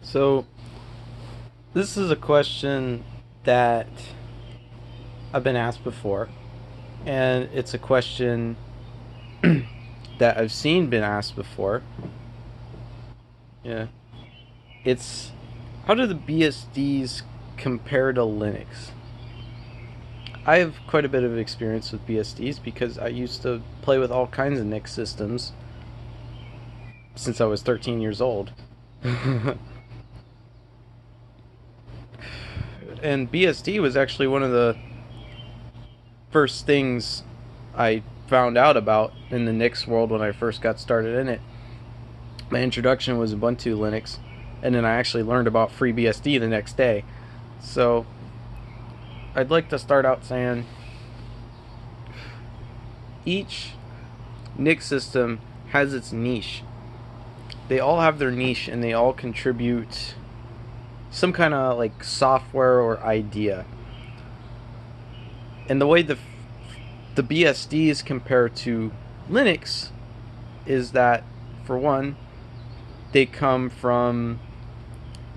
So, this is a question that I've been asked before, and it's a question that I've seen been asked before. Yeah. It's how do the BSDs compare to Linux? I have quite a bit of experience with BSDs because I used to play with all kinds of Nix systems since I was 13 years old. And BSD was actually one of the first things I found out about in the Nix world when I first got started in it. My introduction was Ubuntu Linux, and then I actually learned about FreeBSD the next day. So I'd like to start out saying each Nix system has its niche. They all have their niche and they all contribute some kind of like software or idea. And the way the BSDs compare to Linux is that, for one, they come from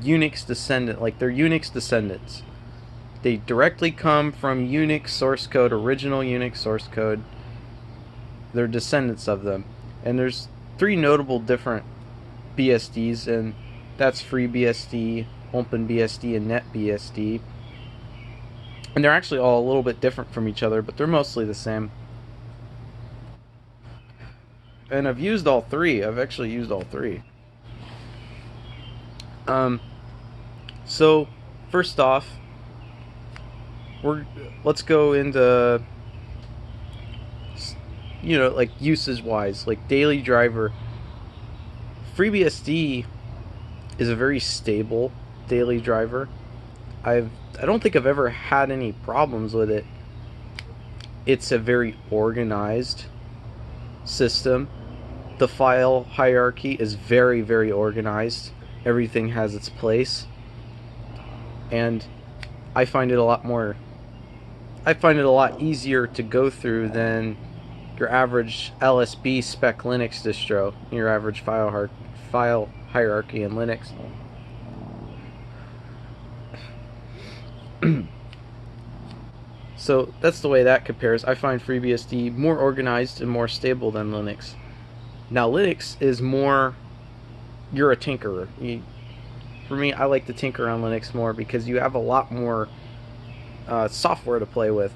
Unix descendant, like they're Unix descendants. They directly come from Unix source code, original Unix source code. They're descendants of them. And there's three notable different BSDs, and that's FreeBSD, OpenBSD, and NetBSD. And they're actually all a little bit different from each other, but they're mostly the same. And I've used all three. I've actually used all three. Um, so first off, we're let's go into like usage wise, like daily driver. FreeBSD is a very stable daily driver. I don't think I've ever had any problems with it. It's a very organized system. The file hierarchy is very, very organized. Everything has its place. And I find it a lot more I find it a lot easier to go through than your average LSB spec Linux distro, your average file hierarchy in Linux. So that's the way that compares. I find FreeBSD more organized and more stable than Linux. Now Linux is more, you're a tinkerer. For me, I like to tinker on Linux more because you have a lot more software to play with.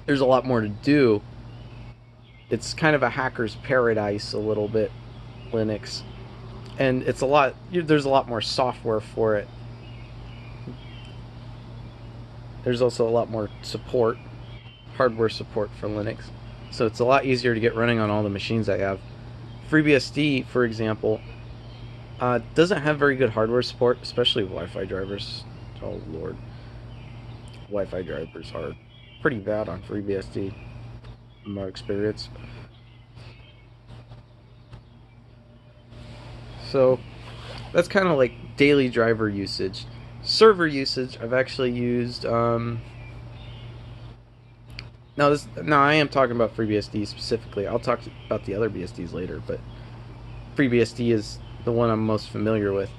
There's a lot more to do. It's kind of a hacker's paradise a little bit, Linux, and it's a lot. There's a lot more software for it. There's also a lot more support, hardware support for Linux, so it's a lot easier to get running on all the machines I have. FreeBSD, for example, doesn't have very good hardware support, especially Wi-Fi drivers. Oh lord, Wi-Fi drivers are pretty bad on FreeBSD, in my experience. So that's kind of like daily driver usage. Server usage, I've actually used. Now I am talking about FreeBSD specifically. I'll talk about the other BSDs later, but FreeBSD is the one I'm most familiar with.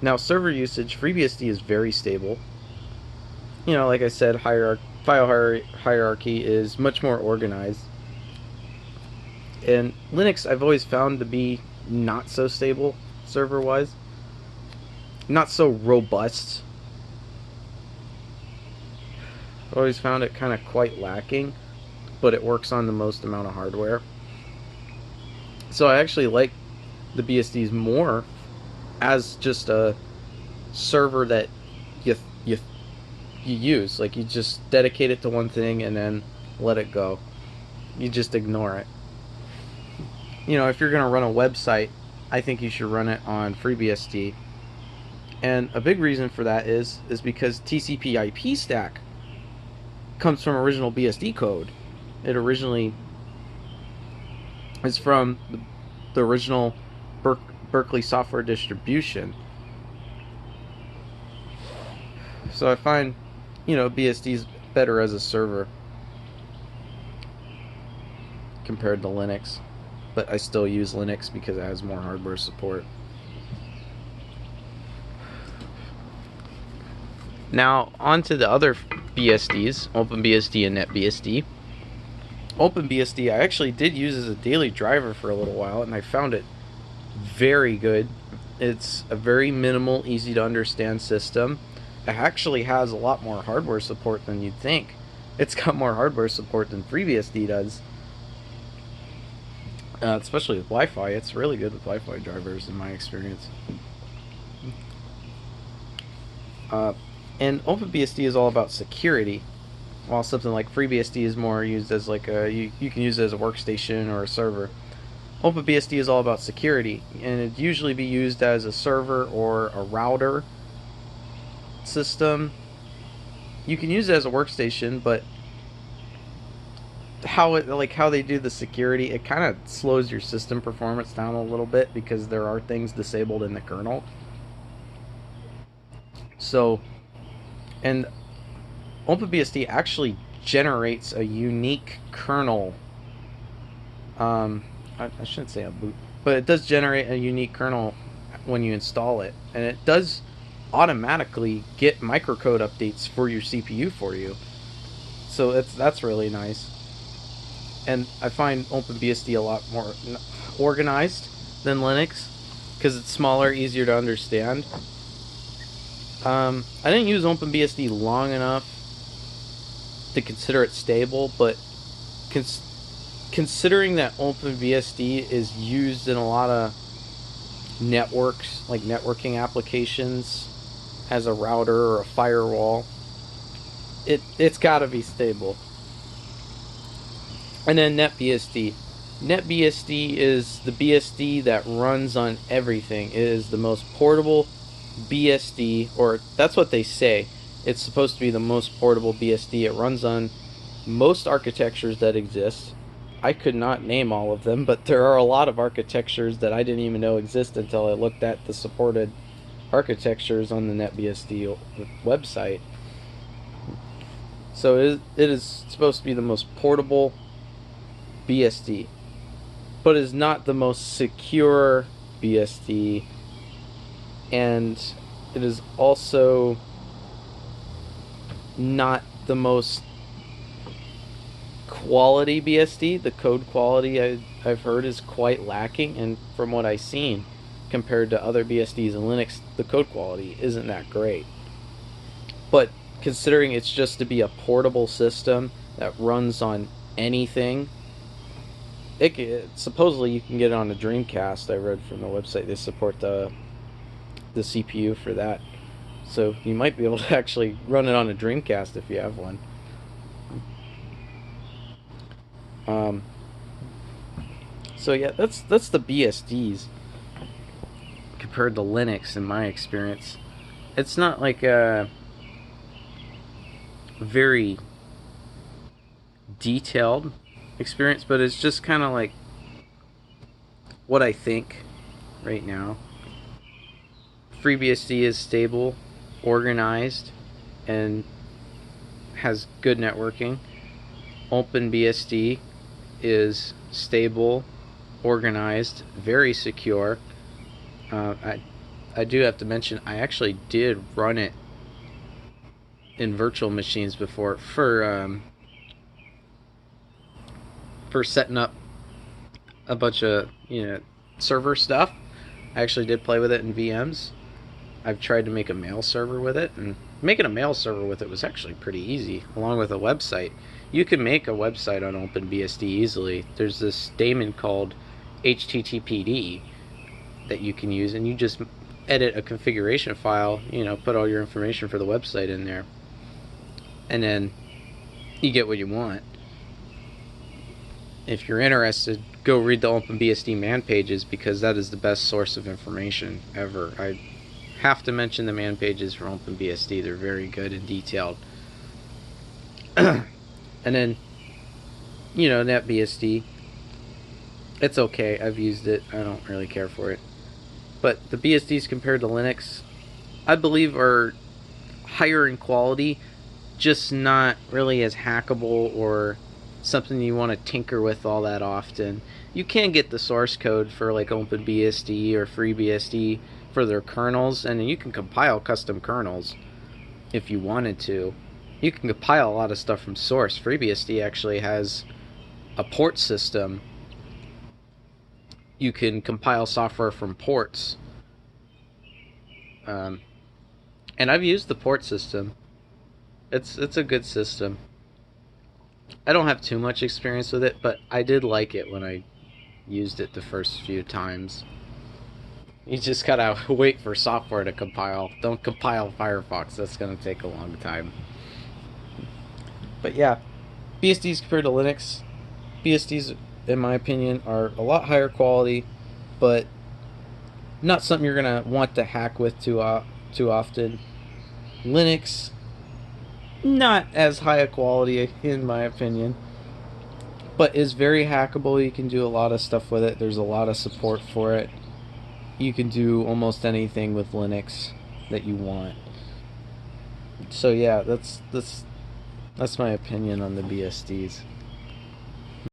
Now server usage, FreeBSD is very stable. Like I said, file hierarchy is much more organized. And Linux I've always found to be not so stable server-wise. Not so robust. I've always found it kind of quite lacking, but it works on the most amount of hardware. So I actually like the BSDs more as just a server that you you you use. Like you just dedicate it to one thing and then let it go. You just ignore it. If you're going to run a website, I think you should run it on FreeBSD. And a big reason for that is because TCP/IP stack comes from original BSD code. It originally is from the original Berkeley software distribution. So I find, BSD's better as a server compared to Linux. but I still use Linux because it has more hardware support. Now, on to the other BSDs, OpenBSD and NetBSD. OpenBSD I actually did use as a daily driver for a little while, and I found it very good. It's a very minimal, easy to understand system. It actually has a lot more hardware support than you'd think. It's got more hardware support than FreeBSD does, especially with Wi-Fi. It's really good with Wi-Fi drivers in my experience. And OpenBSD is all about security, while something like FreeBSD is more used as like you can use it as a workstation or a server. OpenBSD is all about security, and it'd usually be used as a server or a router system. You can use it as a workstation, but how they do the security, it kind of slows your system performance down a little bit because there are things disabled in the kernel. So, and OpenBSD actually generates a unique kernel. I shouldn't say a boot, but it does generate a unique kernel when you install it, and it does automatically get microcode updates for your CPU for you. So that's really nice. And I find OpenBSD a lot more organized than Linux because it's smaller, easier to understand. I didn't use OpenBSD long enough to consider it stable, but considering that OpenBSD is used in a lot of networks, like networking applications, as a router or a firewall, it's got to be stable. And then NetBSD. NetBSD is the BSD that runs on everything. It is the most portable BSD, or that's what they say. It's supposed to be the most portable BSD. It runs on most architectures that exist. I could not name all of them, but there are a lot of architectures that I didn't even know exist until I looked at the supported architectures on the NetBSD website. So it is supposed to be the most portable BSD, but is not the most secure BSD, and it is also not the most quality BSD. The code quality I've heard is quite lacking, and from what I've seen, compared to other BSDs in Linux, the code quality isn't that great. But considering it's just to be a portable system that runs on anything, supposedly you can get it on a Dreamcast. I read from the website they support the CPU for that, so you might be able to actually run it on a Dreamcast if you have one. So yeah, that's the BSDs compared to Linux in my experience. It's not like a very detailed experience, but it's just kind of like what I think right now. FreeBSD is stable, organized, and has good networking. OpenBSD is stable, organized, very secure. I do have to mention I actually did run it in virtual machines before for setting up a bunch of server stuff. I actually did play with it in VMs. I've tried to make a mail server with it, and making a mail server with it was actually pretty easy, along with a website. You can make a website on OpenBSD easily. There's this daemon called HTTPD that you can use, and you just edit a configuration file, put all your information for the website in there, and then you get what you want. If you're interested, go read the OpenBSD man pages, because that is the best source of information ever. I have to mention the man pages for OpenBSD. They're very good and detailed. And then, NetBSD, it's okay. I've used it. I don't really care for it. But the BSDs compared to Linux, I believe, are higher in quality, just not really as hackable or something you want to tinker with all that often. You can get the source code for like OpenBSD or FreeBSD for their kernels, and you can compile custom kernels if you wanted to. You can compile a lot of stuff from source. FreeBSD actually has a port system. You can compile software from ports. Um, and I've used the port system. It's a good system. I don't have too much experience with it, but I did like it when I used it the first few times. You just gotta wait for software to compile. Don't compile Firefox. That's gonna take a long time. But yeah, BSDs compared to Linux, BSDs, in my opinion, are a lot higher quality, but not something you're gonna want to hack with too often. Linux, not as high a quality in my opinion, but is very hackable. You can do a lot of stuff with it. There's a lot of support for it. You can do almost anything with Linux that you want. So yeah, that's my opinion on the BSDs.